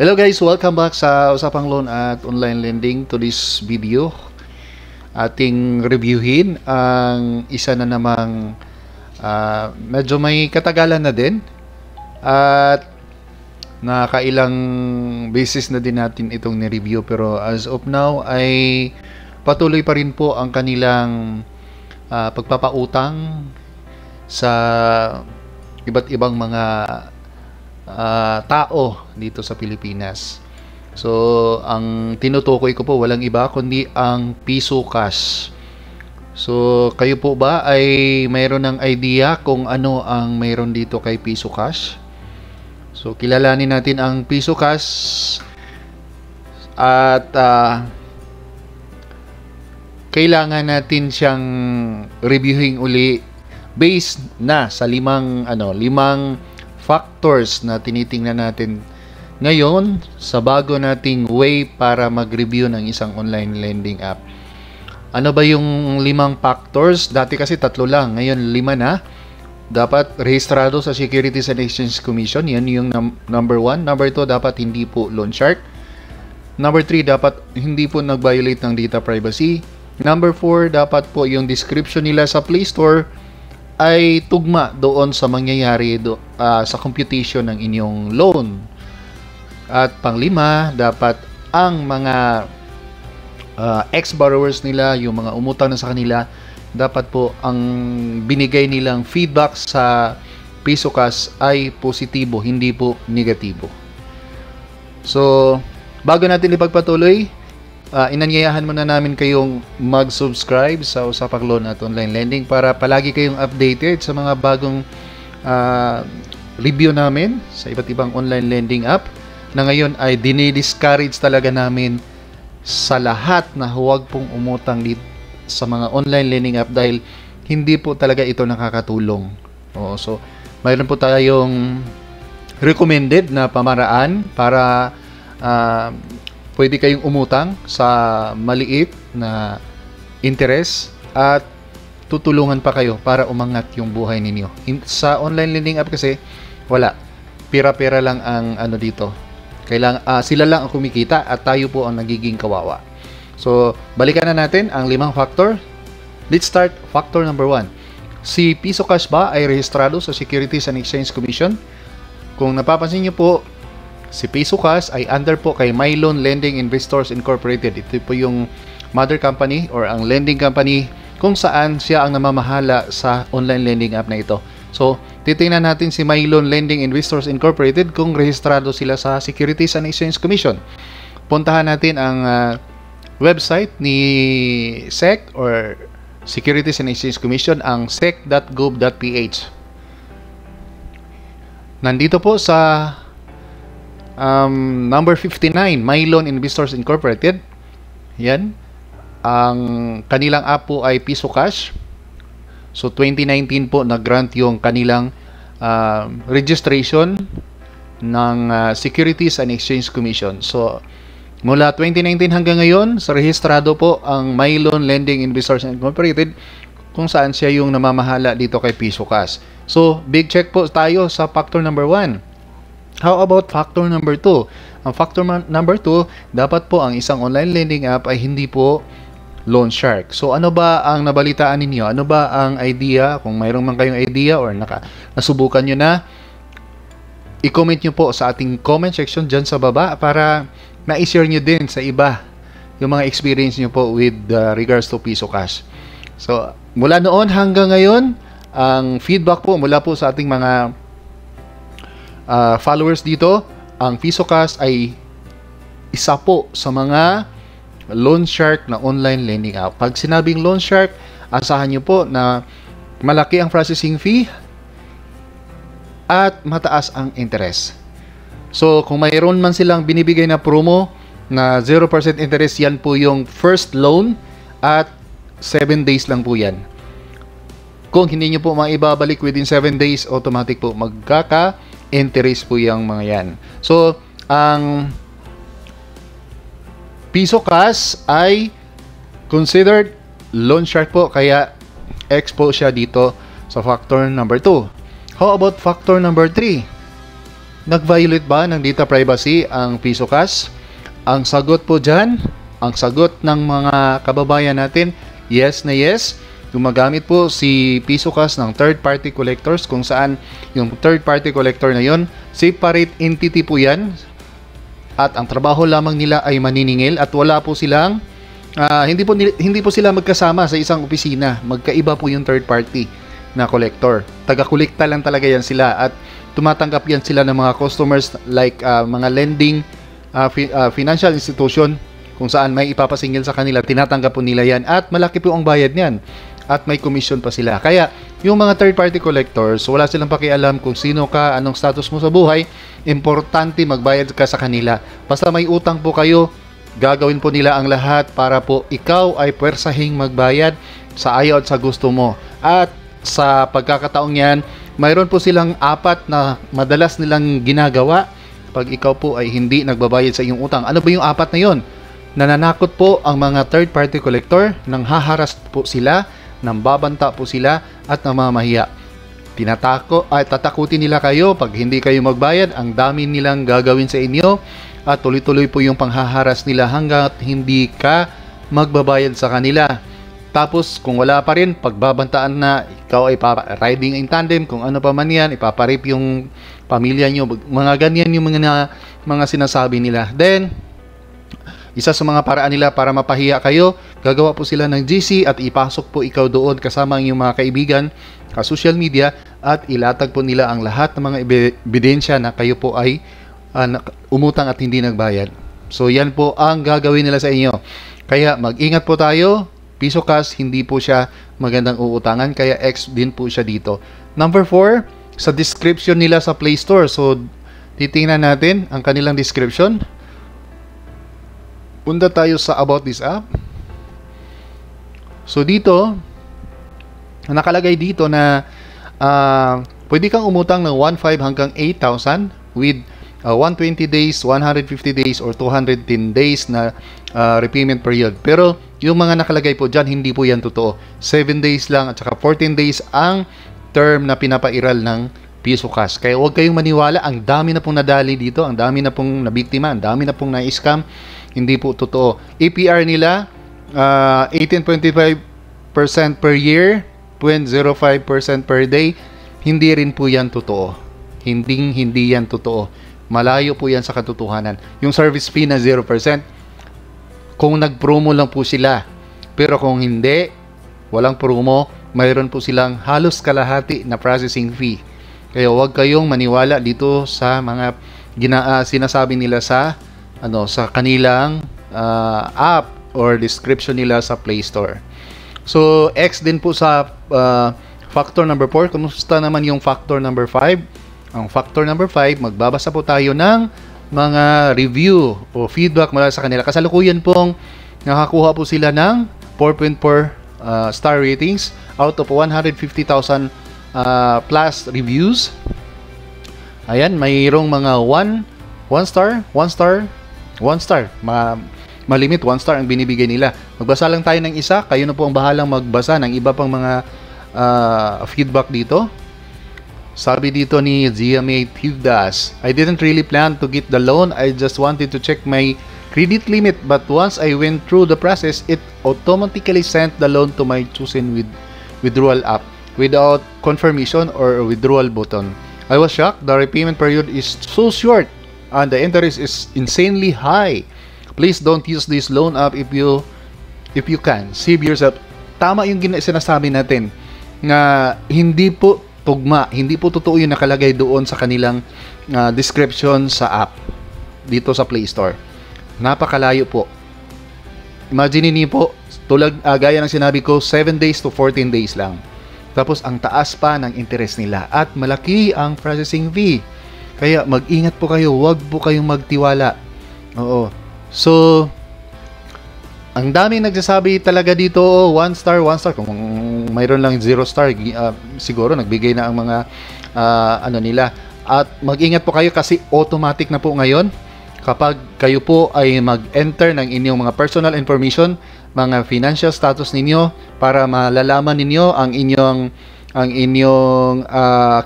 Hello guys, welcome back sa Usapang Loan at Online Lending. To this video, ating reviewin ang isa na namang medyo may katagalan na din at nakailang beses na din natin itong ni-review, pero as of now ay patuloy pa rin po ang kanilang pagpapautang sa iba't ibang mga tao dito sa Pilipinas. So, ang tinutukoy ko po walang iba kundi ang Piso Cash. So, kayo po ba ay mayroon ng idea kung ano ang mayroon dito kay Piso Cash? So, kilalanin natin ang Piso Cash at kailangan natin siyang reviewing uli based na sa limang factors na tinitingnan natin ngayon sa bago nating way para mag-review ng isang online lending app. Ano ba yung limang factors? Dati kasi 3 lang, ngayon 5 na. Dapat rehistrado sa Securities and Exchange Commission, yan yung number 1. Number 2, dapat hindi po loan shark. Number 3, dapat hindi po nag-violate ng data privacy. Number 4, dapat po yung description nila sa Play Store ay tugma doon sa mangyayari sa computation ng inyong loan. At panglima, dapat ang mga ex-borrowers nila, yung mga umutang na sa kanila, dapat po ang binigay nilang feedback sa Piso Cash ay positibo, hindi po negatibo. So, bago natin ipagpatuloy, inanyayahan muna namin kayong mag-subscribe sa Usapang Loan at Online Lending para palagi kayong updated sa mga bagong review namin sa iba't ibang online lending app na ngayon ay dinidiscourage talaga namin sa lahat na huwag pong umutang dito sa mga online lending app dahil hindi po talaga ito nakakatulong. So, mayroon po tayong recommended na pamaraan para pwede kayong umutang sa maliit na interest at tutulungan pa kayo para umangat yung buhay ninyo. Sa online lending app kasi, wala. Pera-pera lang ang dito. Kailangan, sila lang ang kumikita at tayo po ang nagiging kawawa. So, balikan na natin ang 5 factor. Let's start factor number 1. Si Piso Cash ba ay rehistrado sa Securities and Exchange Commission? Kung napapansin nyo po, si Piso Cash ay under po kay MyLoan Lending Investors Incorporated. Ito po yung mother company or ang lending company kung saan siya ang namamahala sa online lending app na ito. So, titingnan natin si MyLoan Lending Investors Incorporated kung rehistrado sila sa Securities and Exchange Commission. Puntahan natin ang website ni SEC or Securities and Exchange Commission, ang sec.gov.ph. Nandito po sa number 59, MyLoan Investors Incorporated. Yan. Ang kanilang app po ay Piso Cash. So, 2019 po nag-grant yung kanilang registration ng Securities and Exchange Commission. So, mula 2019 hanggang ngayon, sa rehistrado po ang MyLoan Lending Investors Incorporated kung saan siya yung namamahala dito kay Piso Cash. So, big check po tayo sa factor number 1. How about factor number 2? Ang factor number 2, dapat po ang isang online lending app ay hindi po loan shark. So, ano ba ang nabalitaan ninyo? Ano ba ang idea? Kung mayroon man kayong idea or nasubukan nyo na, i-comment nyo po sa ating comment section dyan sa baba para na-share nyo din sa iba yung mga experience nyo po with regards to Piso Cash. So, mula noon hanggang ngayon, ang feedback po mula po sa ating mga followers dito, ang Piso Cash ay isa po sa mga loan shark na online lending app. Pag sinabing loan shark, asahan nyo po na malaki ang processing fee at mataas ang interest. So, kung mayroon man silang binibigay na promo na 0% interest, yan po yung first loan at 7 days lang po yan. Kung hindi nyo po maibabalik within 7 days, automatic po magkaka-interest po yung mga yan. So, ang Piso Cash ay considered loan shark po, kaya exposed siya dito sa factor number 2. How about factor number 3? Nag-violate ba ng data privacy ang PisoCash? Ang sagot po dyan, ang sagot ng mga kababayan natin, yes na yes. Gumagamit po si PisoCash ng third-party collectors kung saan yung third-party collector na yon, separate entity po yan. At ang trabaho lamang nila ay maniningil at wala po silang, hindi po sila magkasama sa isang opisina. Magkaiba po yung third-party na collector. Taga-kolekta lang talaga yan sila at tumatanggap yan sila ng mga customers like mga lending financial institution kung saan may ipapasingil sa kanila, tinatanggap po nila yan at malaki po ang bayad niyan at may commission pa sila. Kaya yung mga third party collectors, wala silang pakialam kung sino ka, anong status mo sa buhay, importante magbayad ka sa kanila. Basta may utang po kayo, gagawin po nila ang lahat para po ikaw ay pwersahing magbayad sa ayaw at sa gusto mo. At sa pagkakataong yan, mayroon po silang 4 na madalas nilang ginagawa pag ikaw po ay hindi nagbabayad sa iyong utang. Ano ba yung 4 na yon? Nananakot po ang mga third party collector, nang haharas po sila, nang babanta po sila at namamahiya. Tatakutin nila kayo pag hindi kayo magbayad, ang dami nilang gagawin sa inyo at tuloy-tuloy po yung panghaharas nila hanggat hindi ka magbabayad sa kanila. Tapos kung wala pa rin, pagbabantaan na ikaw ay riding in tandem, kung ano pa man yan, ipaparip yung pamilya nyo, mga ganyan yung mga sinasabi nila. Then, isa sa mga paraan nila para mapahiya kayo, gagawa po sila ng GC at ipasok po ikaw doon kasama ang iyong mga kaibigan sa social media at ilatag po nila ang lahat ng mga ebidensya na kayo po ay umutang at hindi nagbayad. So yan po ang gagawin nila sa inyo. Kaya mag-ingat po tayo. PisoCash, hindi po siya magandang uutangan, kaya X din po siya dito. Number 4, sa description nila sa Play Store. So titingnan natin ang kanilang description. Punta tayo sa About This App. So dito, nakalagay dito na pwede kang umutang ng 1,500 hanggang 8,000 with 120 days, 150 days, or 210 days na repayment period. Pero yung mga nakalagay po dyan, hindi po yan totoo. 7 days lang at saka 14 days ang term na pinapairal ng PisoCash. Kaya huwag kayong maniwala, ang dami na pong nadali dito, ang dami na pong nabiktima, ang dami na pong na-scam. Hindi po totoo. APR nila 18.25% per year, 0.05% per day. Hindi rin po yan totoo. Hindi yan totoo. Malayo po yan sa katotohanan. Yung service fee na 0%, kung nag-promo lang po sila. Pero kung hindi, walang promo, mayroon po silang halos kalahati na processing fee. Kaya huwag kayong maniwala dito sa mga sinasabi nila sa kanilang app or description nila sa Play Store. So, X din po sa factor number 4. Kumusta naman yung factor number 5? Ang factor number 5, magbabasa po tayo ng mga review o feedback mula sa kanila. Kasalukuyan pong nakakuha po sila ng 4.4 star ratings out of 150,000 plus reviews. Ayan, mayroong mga 1 star. Malimit 1 star ang binibigay nila. Magbasa lang tayo ng isa. Kayo na po ang bahalang magbasa ng iba pang mga feedback dito. Sabi dito ni GMA Tivdas, I didn't really plan to get the loan. I just wanted to check my credit limit. But once I went through the process, it automatically sent the loan to my chosen withdrawal app without confirmation or withdrawal button. I was shocked. The repayment period is so short and the interest is insanely high. Please don't use this loan app if you can. Save yourself. Tama yung sinasabi natin na hindi po tugma, hindi po totoo yung nakalagay doon sa kanilang description sa app dito sa Play Store. Napakalayo po. Imagine niyo po, gaya ng sinabi ko, 7 days to 14 days lang. Tapos ang taas pa ng interest nila at malaki ang processing fee. Kaya mag-ingat po kayo, huwag po kayong magtiwala. Oo. So, ang daming nagsasabi talaga dito, 1 star. Kung mayroon lang 0 star, siguro nagbigay na ang mga nila. At mag-ingat po kayo kasi automatic na po ngayon kapag kayo po ay mag-enter ng inyong mga personal information, mga financial status ninyo para malalaman ninyo ang inyong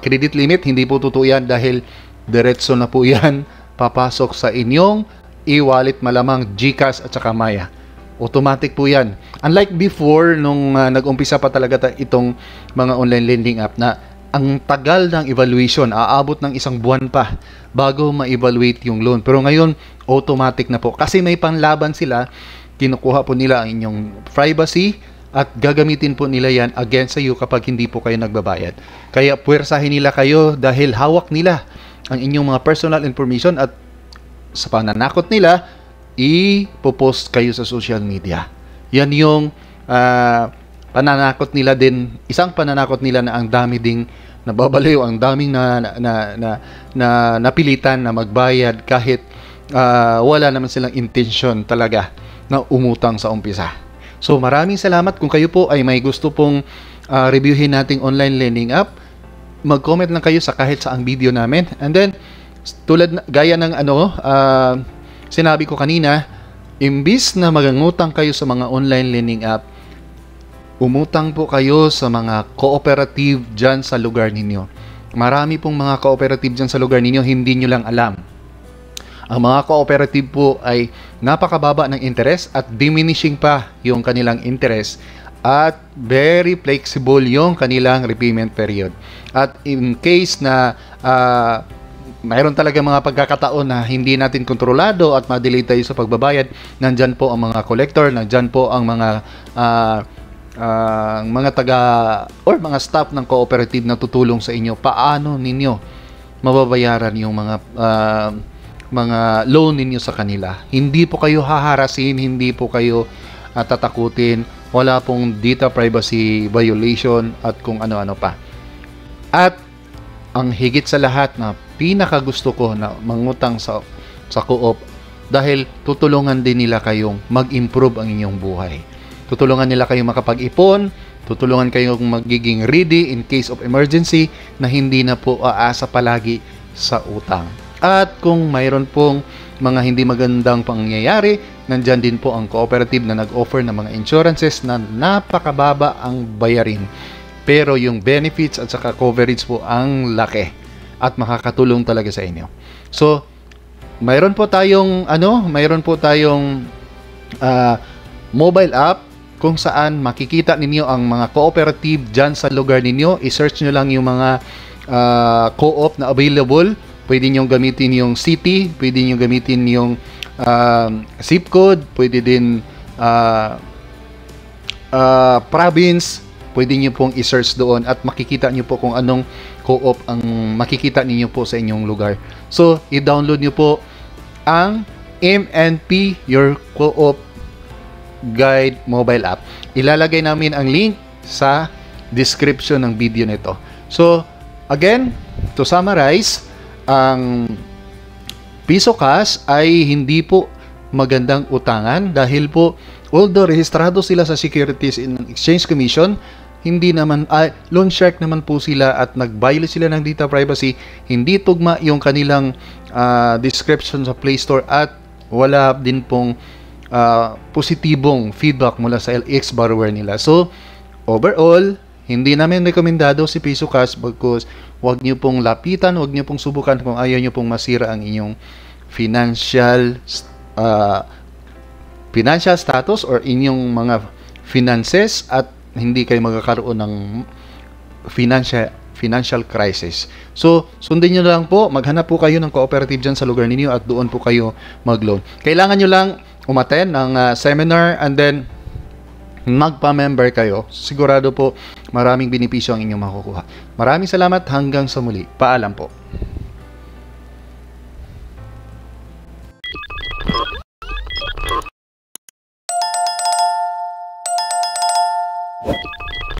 credit limit. Hindi po totoo yan dahil diretso na po yan papasok sa inyong e-wallet, malamang GCash at saka Maya. Automatic po yan. Unlike before, nung nag-umpisa pa talaga itong mga online lending app na ang tagal ng evaluation, aabot ng isang buwan pa bago ma-evaluate yung loan. Pero ngayon, automatic na po. Kasi may panlaban sila, kinukuha po nila ang inyong privacy at gagamitin po nila yan against sa iyo kapag hindi po kayo nagbabayad. Kaya puwersahin nila kayo dahil hawak nila ang inyong mga personal information at sa pananakot nila, ipopost kayo sa social media. Yan yung pananakot nila din, isang pananakot nila na ang dami ding nababaliw, ang daming na napilitan na magbayad kahit wala naman silang intention talaga na umutang sa umpisa. So maraming salamat. Kung kayo po ay may gusto pong reviewin nating online lending app, mag-comment lang kayo sa kahit saang video namin. And then gaya ng sinabi ko kanina, imbis na magangutang kayo sa mga online lending app, umutang po kayo sa mga cooperative dyan sa lugar ninyo. Marami pong mga cooperative dyan sa lugar ninyo, hindi nyo lang alam. Ang mga cooperative po ay napakababa ng interest at diminishing pa yung kanilang interest at very flexible yung kanilang repayment period. At in case na mayroon talaga mga pagkakataon na hindi natin kontrolado at ma-delay tayo sa pagbabayad, nandyan po ang mga collector, nandyan po ang mga taga or mga staff ng cooperative na tutulong sa inyo. Paano ninyo mababayaran yung mga loan ninyo sa kanila? Hindi po kayo haharasin, hindi po kayo tatakutin, wala pong data privacy violation at kung ano-ano pa. At ang higit sa lahat na pinakagusto ko na mangutang sa co-op, dahil tutulungan din nila kayong mag-improve ang inyong buhay. Tutulungan nila kayong makapag-ipon, tutulungan kayong magiging ready in case of emergency na hindi na po aasa palagi sa utang. At kung mayroon pong mga hindi magandang pangyayari, nandyan din po ang cooperative na nag-offer ng mga insurances na napakababa ang bayarin. Pero yung benefits at saka coverage po ang laki at makakatulong talaga sa inyo. So, mayroon po tayong mobile app kung saan makikita ninyo ang mga cooperative dyan sa lugar ninyo. I-search nyo lang yung mga co-op na available. Pwede nyo gamitin yung city, pwede nyo gamitin yung zip code, pwede din province. Pwede nyo pong i-search doon at makikita nyo po kung anong co-op ang makikita ninyo po sa inyong lugar. So, i-download nyo po ang MNP Your Co-op Guide mobile app. Ilalagay namin ang link sa description ng video nito. So, again, to summarize, ang Piso Cash ay hindi po magandang utangan dahil po although rehistrado sila sa Securities and Exchange Commission, hindi naman loan shark naman po sila at nag-violate sila ng data privacy. Hindi tugma yung kanilang description sa Play Store at wala din pong positibong feedback mula sa LX borrower nila. So, overall, hindi namin rekomendado si Piso Cash because wag nyo pong lapitan, wag nyo pong subukan kung ayaw nyo pong masira ang inyong financial status or inyong mga finances at hindi kayo magkakaroon ng financial crisis. So, sundin nyo lang po, maghanap po kayo ng cooperative dyan sa lugar ninyo at doon po kayo mag-loan. Kailangan nyo lang umattend ng seminar and then magpa-member kayo. Sigurado po maraming benepisyo ang inyong makukuha. Maraming salamat, hanggang sa muli. Paalam po.